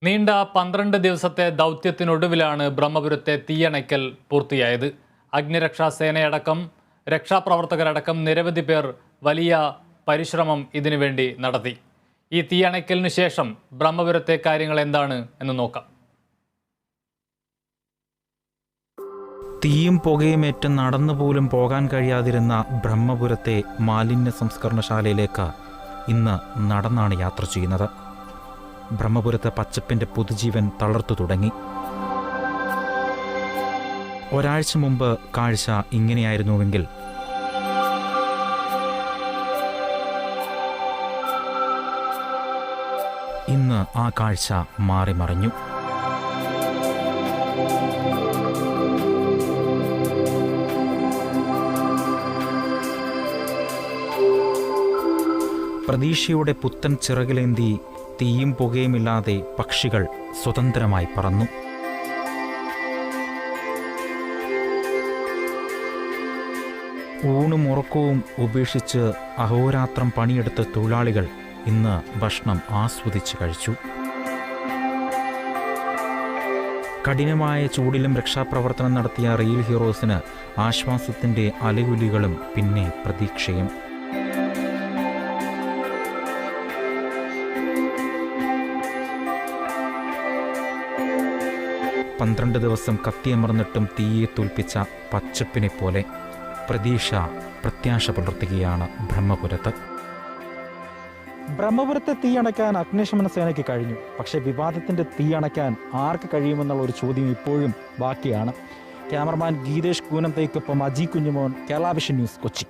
നീണ്ട 12 ദിവസത്തെ ദൗത്യത്തിനൊടുവിലാണ് ബ്രഹ്മപുരത്തെ തീയണയ്ക്കൽ പൂർത്തിയായത്. അഗ്നിരക്ഷാസേനയടക്കം രക്ഷാപ്രവർത്തകരടക്കം നിരവധി പേർ വലിയ പരിശ്രമം ഇതിനുവേണ്ടി നടത്തി. ഈ തീയണയ്ക്കലിന് ശേഷം ബ്രഹ്മപുരത്തെ കാര്യങ്ങൾ എന്താണ് എന്ന് നോക്കാം. തീയും പുകയുമേറ്റ് നടന്നുപോലും പോകാൻ കഴിയാതിരുന്ന ബ്രഹ്മപുരത്തെ മാലിന്യ സംസ്കരണശാലയിലേക്ക് ഇന്ന് നടന്നാണ് യാത്ര ചെയ്യുന്നത്. ബ്രഹ്മപുരത്തെ പച്ചപ്പിൻ്റെ പുതുജീവൻ തളർത്തു തുടങ്ങി. ഒരാഴ്ച മുമ്പ് കാഴ്ച ഇങ്ങനെയായിരുന്നുവെങ്കിൽ ഇന്ന് ആ കാഴ്ച മാറിമറിഞ്ഞു. പ്രതീക്ഷയുടെ പുത്തൻ ചിറകിലേന്തി തീയും പുകയുമില്ലാതെ പക്ഷികൾ സ്വതന്ത്രമായി പറന്നു. ഊണും ഉറക്കവും ഉപേക്ഷിച്ച് അഹോരാത്രം പണിയെടുത്ത തൊഴിലാളികൾ ഇന്ന് ഭക്ഷണം ആസ്വദിച്ച് കഴിച്ചു. കഠിനമായ ചൂടിലും രക്ഷാപ്രവർത്തനം നടത്തിയ റിയൽ ഹീറോസിന് ആശ്വാസത്തിൻ്റെ അലകുലികളും പിന്നെ പ്രതീക്ഷയും. പന്ത്രണ്ട് ദിവസം കത്തിയമർന്നിട്ടും തീയെ തോൽപ്പിച്ച പച്ചപ്പിനെ പോലെ പ്രത്യാശ പുലർത്തുകയാണ് ബ്രഹ്മപുരത്ത്. ബ്രഹ്മപുരത്തെ തീയണയ്ക്കാൻ അഗ്നിശമന സേനയ്ക്ക് കഴിഞ്ഞു. പക്ഷേ വിവാദത്തിന്റെ തീയണയ്ക്കാൻ ആർക്ക് കഴിയുമെന്നുള്ള ഒരു ചോദ്യം ഇപ്പോഴും ബാക്കിയാണ്. ക്യാമറമാൻ ഗീതേഷ് കൂനംതയ്ക്കൊപ്പം അജി കുഞ്ഞുമോൻ, കേരള വിഷൻ ന്യൂസ്, കൊച്ചി.